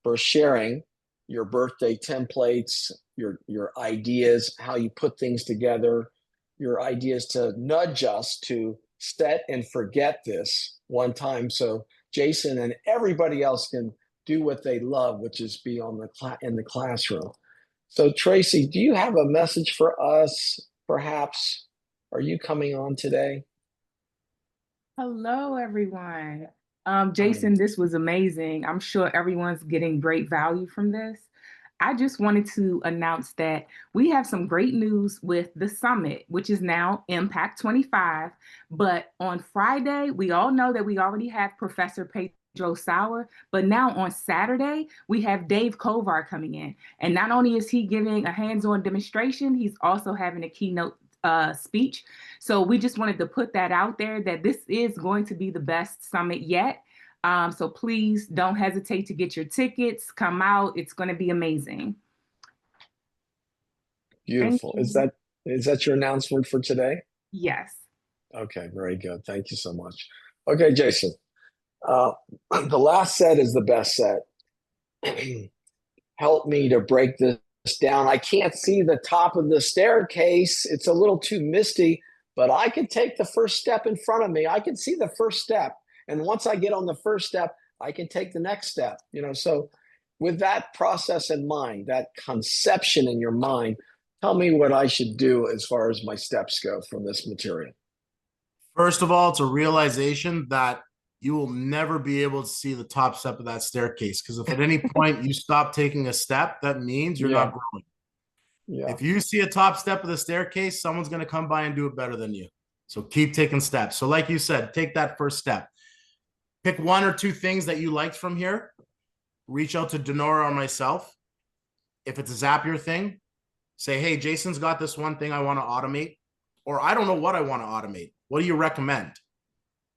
for sharing your birthday templates, your ideas, how you put things together, your ideas to nudge us to set and forget this one time so Jason and everybody else can do what they love, which is be on the in the classroom. So Tracy, do you have a message for us, perhaps? Are you coming on today? Hello, everyone. Jason, this was amazing. I'm sure everyone's getting great value from this. I just wanted to announce that we have some great news with the summit, which is now Impact 25. But on Friday, we all know that we already have Professor Pedro Sauer, but now on Saturday, we have Dave Kovar coming in. And not only is he giving a hands-on demonstration, he's also having a keynote speech. So we just wanted to put that out there that this is going to be the best summit yet. So please don't hesitate to get your tickets. Come out. It's going to be amazing. Beautiful. Is that your announcement for today? Yes. Okay, very good. Thank you so much. Okay, Jason. The last set is the best set. Help me to break this down. I can't see the top of the staircase. It's a little too misty, but I can take the first step in front of me. I can see the first step. And once I get on the first step, I can take the next step. So with that process in mind, that conception in your mind, tell me what I should do as far as my steps go from this material. First of all, it's a realization that you will never be able to see the top step of that staircase, because if at any point you stop taking a step, that means you're not growing. Yeah. If you see a top step of the staircase, someone's going to come by and do it better than you. So keep taking steps. So like you said, take that first step. Pick one or two things that you liked from here. Reach out to Denora or myself. If it's a Zapier thing, say, hey, Jason's got this one thing I want to automate, or I don't know what I want to automate. What do you recommend?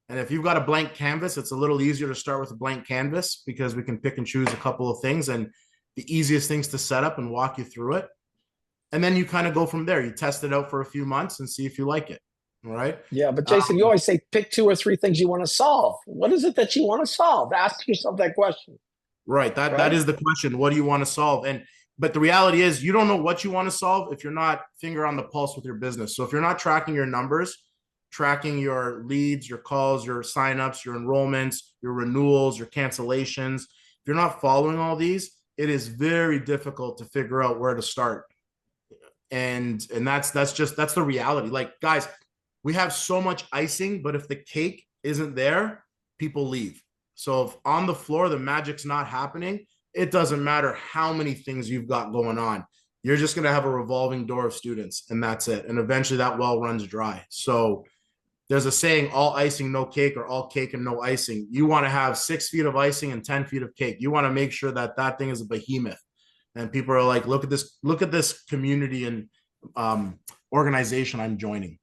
And if you've got a blank canvas, it's a little easier to start with a blank canvas because we can pick and choose a couple of things and the easiest things to set up and walk you through it. And then you kind of go from there. You test it out for a few months and see if you like it. All right. Yeah. But Jason, you always say pick two or three things you want to solve. What is it that you want to solve? Ask yourself that question. Right. That is the question. What do you want to solve? But the reality is you don't know what you want to solve if you're not finger on the pulse with your business. So if you're not tracking your numbers, tracking your leads, your calls, your signups, your enrollments, your renewals, your cancellations, if you're not following all these, it is very difficult to figure out where to start. And that's the reality. Like, guys, we have so much icing, but if the cake isn't there, people leave. So if on the floor the magic's not happening, it doesn't matter how many things you've got going on. You're just going to have a revolving door of students, and that's it. And eventually that well runs dry. So there's a saying, all icing, no cake, or all cake and no icing. You want to have 6 feet of icing and 10 feet of cake. You want to make sure that that thing is a behemoth. And people are like, look at this community and organization I'm joining.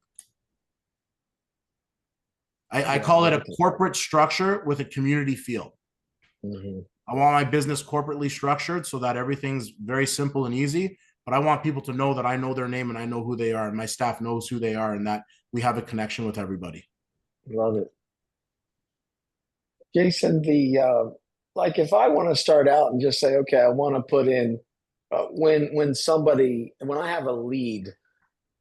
I call it a corporate structure with a community feel. Mm-hmm. I want my business corporately structured so that everything's very simple and easy, but I want people to know that I know their name and I know who they are, and my staff knows who they are, and that we have a connection with everybody. Love it. Jason, like if I want to start out and just say, okay, I want to put in, when I have a lead,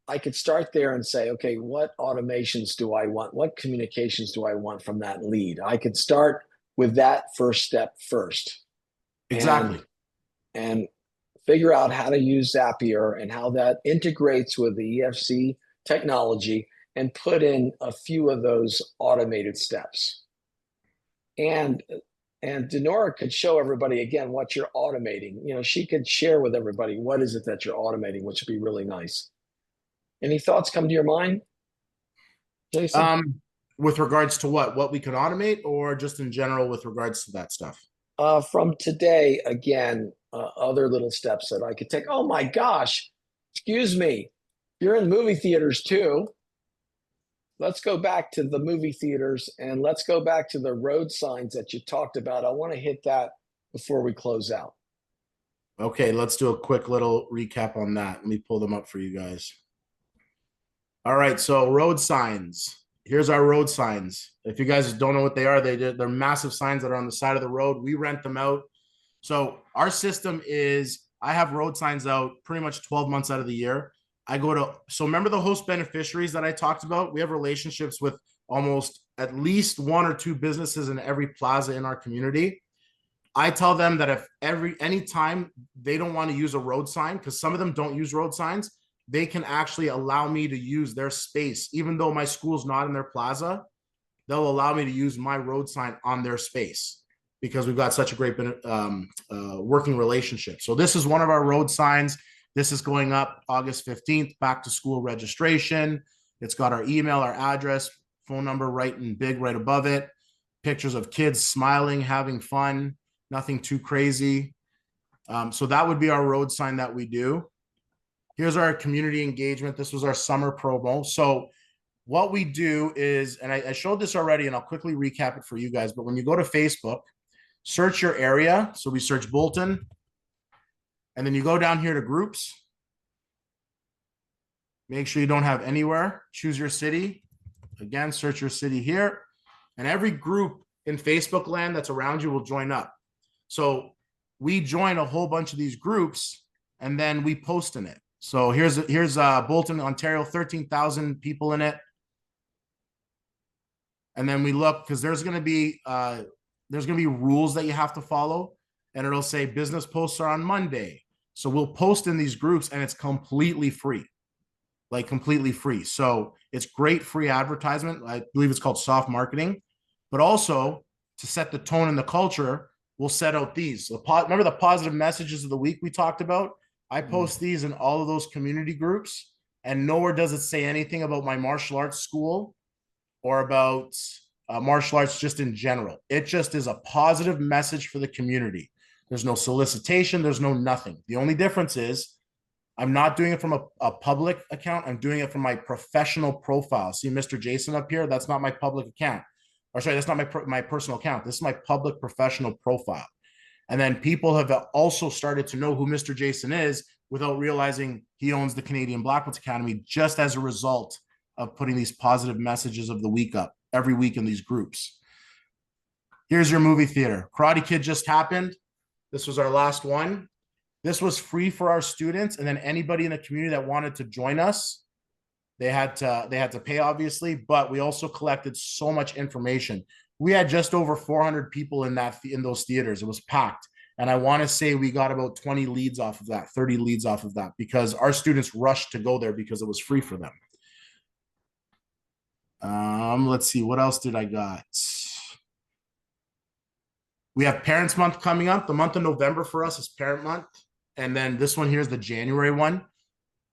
I could start there and say, okay, what automations do I want? What communications do I want from that lead? I could start with that first step first. Exactly. And figure out how to use Zapier and how that integrates with the EFC technology and put in a few of those automated steps. And Denora could show everybody again what you're automating. She could share with everybody what is it that you're automating, which would be really nice. Any thoughts come to your mind, Jason? With regards to what we can automate, or just in general with regards to that stuff? From today, again, other little steps that I could take. Oh my gosh, excuse me. You're in movie theaters too. let's go back to the movie theaters and let's go back to the road signs that you talked about. I want to hit that before we close out. Okay, let's do a quick little recap on that. Let me pull them up for you guys. All right, so road signs. Here's our road signs. If you guys don't know what they are, they're massive signs that are on the side of the road. We rent them out. So our system is, I have road signs out pretty much 12 months out of the year. So remember the host beneficiaries that I talked about? We have relationships with almost at least one or two businesses in every plaza in our community. I tell them that if anytime they don't want to use a road sign, because some of them don't use road signs, they can actually allow me to use their space. Even though my school's not in their plaza, they'll allow me to use my road sign on their space because we've got such a great working relationship. So this is one of our road signs. This is going up August 15th, back to school registration. It's got our email, our address, phone number right in big right above it. Pictures of kids smiling, having fun, nothing too crazy. So that would be our road sign that we do. Here's our community engagement. This was our summer promo. So what we do is, and I showed this already, and I'll quickly recap it for you guys, but when you go to Facebook, search your area. So we search Bolton, and then you go down here to groups. Make sure you don't have anywhere. Choose your city. Again, search your city here. And every group in Facebook land that's around you will join up. So we join a whole bunch of these groups, and then we post in it. So here's Bolton, Ontario, 13,000 people in it. And then we look, because there's going to be rules that you have to follow, and it'll say business posts are on Monday. So we'll post in these groups, and it's completely free, like completely free. So it's great free advertisement. I believe it's called soft marketing, but also to set the tone and the culture, we'll set out these. Remember the positive messages of the week we talked about? I post these in all of those community groups, and nowhere does it say anything about my martial arts school or about martial arts just in general. It just is a positive message for the community. There's no solicitation. There's no nothing. The only difference is I'm not doing it from a public account. I'm doing it from my professional profile. See Mr. Jason up here? That's not my public account. Or sorry, that's not my personal account. This is my public professional profile. And then people have also started to know who Mr. Jason is without realizing he owns the Canadian Black Belt Academy, just as a result of putting these positive messages of the week up every week in these groups. Here's your movie theater. Karate Kid just happened. This was our last one. This was free for our students, and then anybody in the community that wanted to join us, they had to pay, obviously, but we also collected so much information. We had just over 400 people in those theaters. It was packed. And I want to say we got about 20 leads off of that, 30 leads off of that, because our students rushed to go there because it was free for them. Let's see, what else did I got? We have Parents Month coming up. The month of November for us is Parent Month. And then this one here is the January one.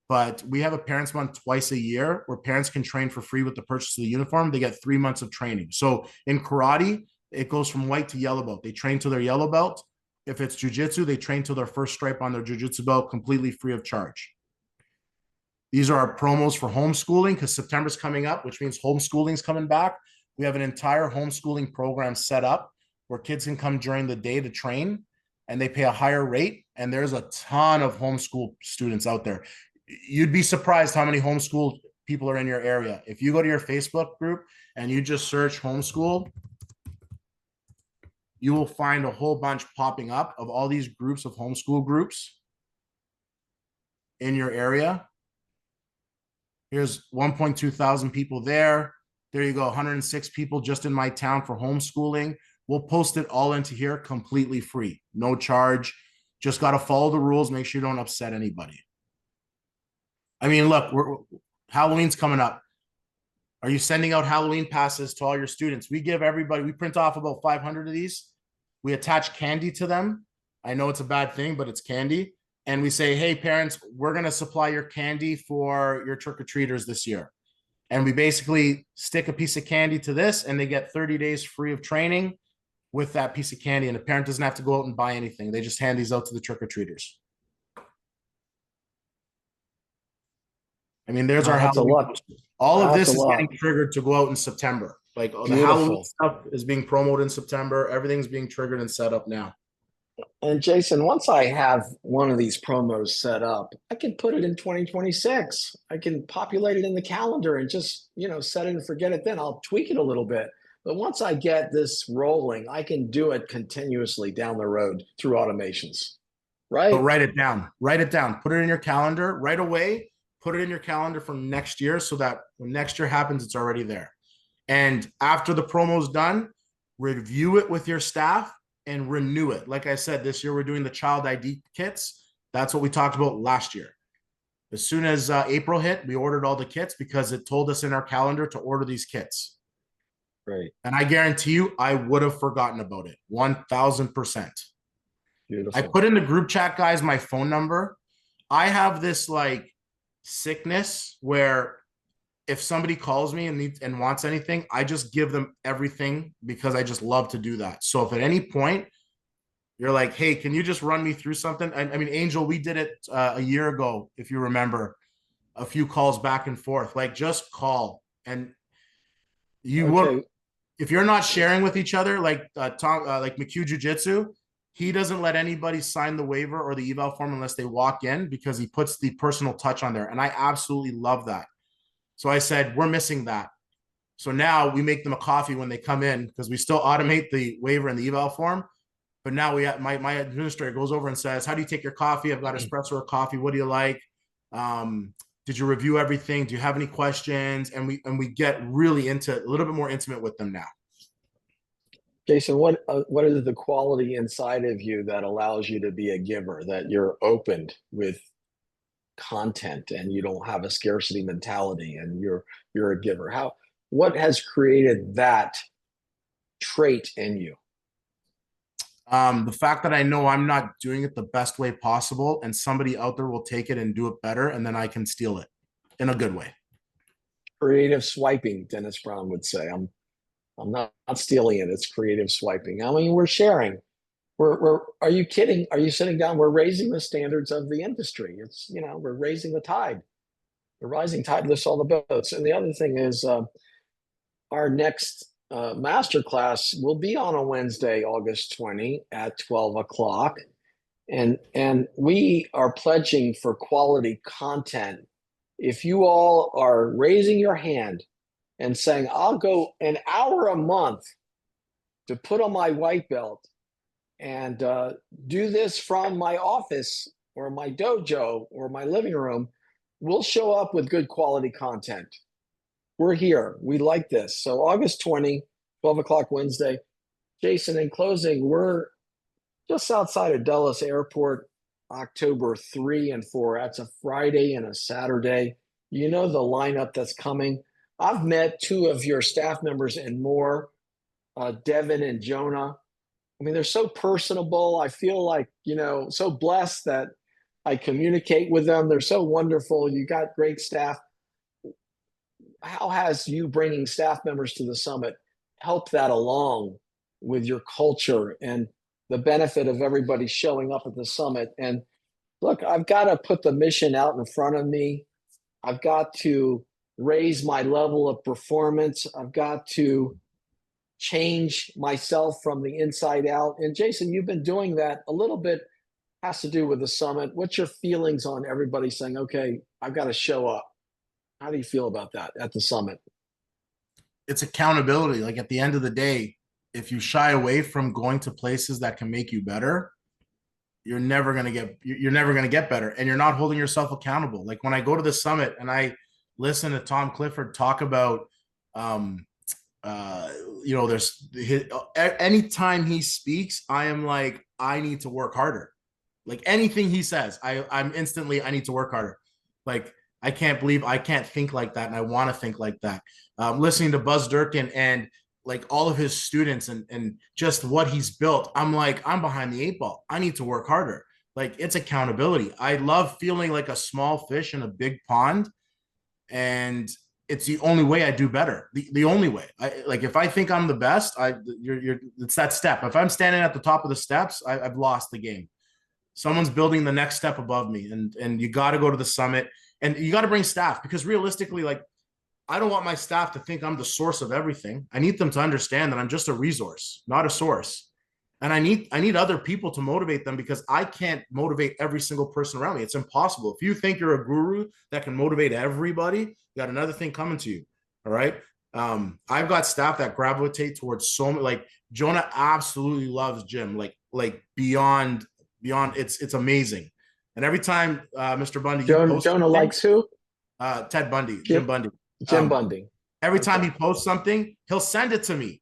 But we have a Parents Month twice a year where parents can train for free with the purchase of the uniform. They get 3 months of training. So in karate, it goes from white to yellow belt. They train to their yellow belt. If it's jujitsu, they train to their first stripe on their jujitsu belt completely free of charge. These are our promos for homeschooling because September's coming up, which means homeschooling's coming back. We have an entire homeschooling program set up where kids can come during the day to train, and they pay a higher rate. And there's a ton of homeschool students out there. You'd be surprised how many homeschool people are in your area. If you go to your Facebook group and you just search homeschool, you will find a whole bunch popping up of all these groups of homeschool groups in your area. Here's 1.2 thousand people there. There you go, 106 people just in my town for homeschooling. We'll post it all into here completely free, no charge. Just got to follow the rules. Make sure you don't upset anybody. I mean, look, Halloween's coming up. Are you sending out Halloween passes to all your students? We give everybody, we print off about 500 of these. We attach candy to them. I know it's a bad thing, but it's candy. And we say, hey, parents, we're going to supply your candy for your trick-or-treaters this year. And we basically stick a piece of candy to this, and they get 30 days free of training with that piece of candy. And the parent doesn't have to go out and buy anything. They just hand these out to the trick-or-treaters. I mean, there's our That's a Halloween lot. posters. All of That's this a is lot. getting triggered to go out in September. Like the Beautiful. Halloween stuff is being promoted in September. Everything's being triggered and set up now. And Jason, once I have one of these promos set up, I can put it in 2026. I can populate it in the calendar and just, set it and forget it then. I'll tweak it a little bit. But once I get this rolling, I can do it continuously down the road through automations. Right? But write it down. Write it down. Put it in your calendar right away. Put it in your calendar for next year so that when next year happens, it's already there. And after the promo's done, review it with your staff and renew it. Like I said, this year we're doing the child ID kits. That's what we talked about last year. As soon as April hit, we ordered all the kits because it told us in our calendar to order these kits. Right. And I guarantee you, I would have forgotten about it. 1000%. Beautiful. I put in the group chat, guys, my phone number. I have this like sickness where if somebody calls me and wants anything, I just give them everything because I just love to do that. So if at any point you're like, hey, can you just run me through something? I mean, Angel, we did it a year ago, if you remember, a few calls back and forth. Like, just call. And you work. If you're not sharing with each other, like Tom, like McHugh Jiu-Jitsu, he doesn't let anybody sign the waiver or the eval form unless they walk in because he puts the personal touch on there. And I absolutely love that. So I said, we're missing that. So now we make them a coffee when they come in because we still automate the waiver and the eval form. But now we have my administrator goes over and says, how do you take your coffee? I've got espresso or coffee. What do you like? Did you review everything? Do you have any questions? And we get really into a little bit more intimate with them now. Jason, what is the quality inside of you that allows you to be a giver, that you're opened with content and you don't have a scarcity mentality and you're a giver? What has created that trait in you? The fact that I know I'm not doing it the best way possible and somebody out there will take it and do it better, and then I can steal it in a good way. Creative swiping, Dennis Brown would say. I'm not stealing it. It's creative swiping. I mean, we're sharing. Are you kidding? Are you sitting down? We're raising the standards of the industry. It's, we're raising the tide. The rising tide lifts all the boats. And the other thing is our next Masterclass will be on a Wednesday, August 20 at 12 o'clock. And we are pledging for quality content. If you all are raising your hand and saying, I'll go an hour a month to put on my white belt and do this from my office or my dojo or my living room, we'll show up with good quality content. We're here. We like this. So August 20, 12 o'clock Wednesday. Jason, in closing, we're just outside of Dulles Airport, October 3 and 4. That's a Friday and a Saturday. You know the lineup that's coming. I've met two of your staff members and more, Devin and Jonah. I mean, they're so personable. I feel like, so blessed that I communicate with them. They're so wonderful. You got great staff. How has you bringing staff members to the summit helped that along with your culture and the benefit of everybody showing up at the summit? And look, I've got to put the mission out in front of me. I've got to raise my level of performance. I've got to change myself from the inside out. And Jason, you've been doing that a little bit, has to do with the summit. What's your feelings on everybody saying, okay, I've got to show up? How do you feel about that at the summit? It's accountability. Like at the end of the day, if you shy away from going to places that can make you better, you're never going to get better, and you're not holding yourself accountable. Like when I go to the summit and I listen to Tom Clifford talk about, anytime he speaks, I am like, I need to work harder. Like anything he says, I'm instantly, I need to work harder. Like, I can't believe I can't think like that. And I want to think like that. Listening to Buzz Durkin and like all of his students and just what he's built. I'm like, I'm behind the 8 ball. I need to work harder. Like it's accountability. I love feeling like a small fish in a big pond. And it's the only way I do better. The only way. If I think I'm the best, it's that step. If I'm standing at the top of the steps, I've lost the game. Someone's building the next step above me, and you got to go to the summit, and you got to bring staff, because realistically, like I don't want my staff to think I'm the source of everything. I need them to understand that I'm just a resource, not a source. And I need other people to motivate them, because I can't motivate every single person around me. It's impossible. If you think you're a guru that can motivate everybody, you got another thing coming to you. All right. I've got staff that gravitate towards so many, like Jonah absolutely loves gym, like beyond, it's amazing. And every time, Mr. Bundy, Jonah likes who? Ted Bundy, Jim Bundy. Jim Bundy. Every time he posts something, he'll send it to me.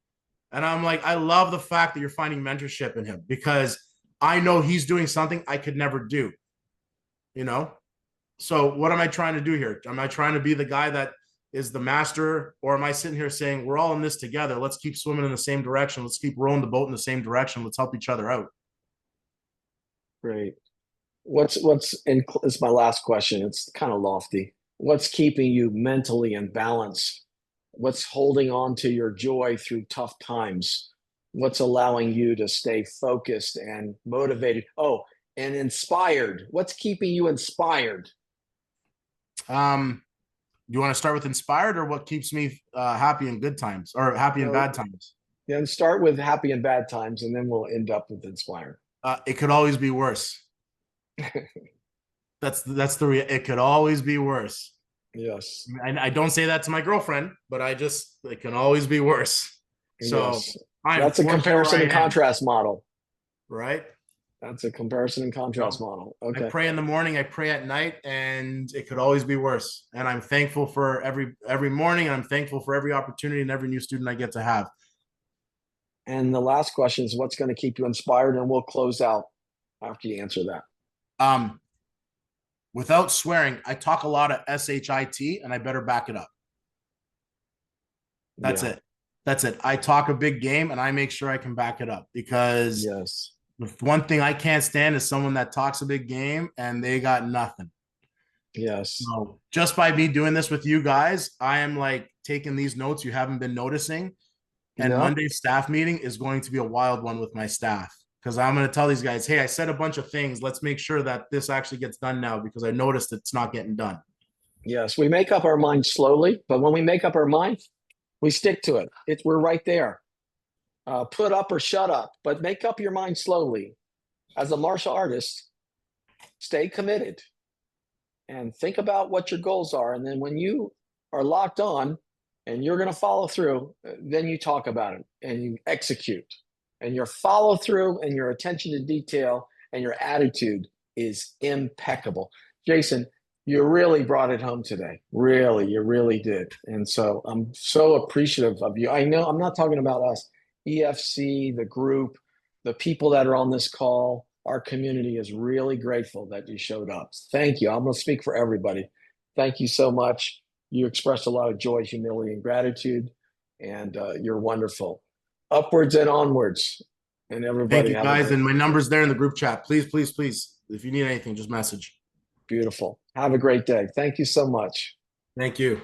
And I'm like, I love the fact that you're finding mentorship in him, because I know he's doing something I could never do, you know? So what am I trying to do here? Am I trying to be the guy that is the master, or am I sitting here saying, we're all in this together. Let's keep swimming in the same direction. Let's keep rowing the boat in the same direction. Let's help each other out. Great. It's my last question. It's kind of lofty. What's keeping you mentally in balance? What's holding on to your joy through tough times? What's allowing you to stay focused and motivated? Oh, and inspired. What's keeping you inspired? Do you want to start with inspired, or what keeps me happy in good times, or happy in bad times? Then start with happy and bad times, and then we'll end up with inspired. It could always be worse. It could always be worse. Yes. I don't say that to my girlfriend, but it can always be worse. So yes. That's a comparison and contrast model. Right? That's a comparison and contrast model. Okay. I pray in the morning, I pray at night, and it could always be worse. And I'm thankful for every morning, and I'm thankful for every opportunity and every new student I get to have. And the last question is, what's going to keep you inspired? And we'll close out after you answer that. Without swearing, I talk a lot of SHIT, and I better back it up. That's it. That's it. I talk a big game, and I make sure I can back it up, because yes, the one thing I can't stand is someone that talks a big game and they got nothing. Yes. So just by me doing this with you guys, I am like taking these notes you haven't been noticing. And Monday's staff meeting is going to be a wild one with my staff, because I'm going to tell these guys, hey, I said a bunch of things. Let's make sure that this actually gets done now, because I noticed it's not getting done. Yes, we make up our mind slowly, but when we make up our mind, we stick to it. We're right there. Put up or shut up, but make up your mind slowly. As a martial artist, stay committed and think about what your goals are. And then when you are locked on and you're going to follow through, then you talk about it and you execute. And your follow through and your attention to detail and your attitude is impeccable. Jason, you really brought it home today. Really, you really did. And so I'm so appreciative of you. I know I'm not talking about us, EFC, the group, the people that are on this call. Our community is really grateful that you showed up. Thank you. I'm going to speak for everybody. Thank you so much. You expressed a lot of joy, humility, and gratitude, and you're wonderful. Upwards and onwards. And everybody. Thank you, guys. And my number's there in the group chat. Please, please, please. If you need anything, just message. Beautiful. Have a great day. Thank you so much. Thank you.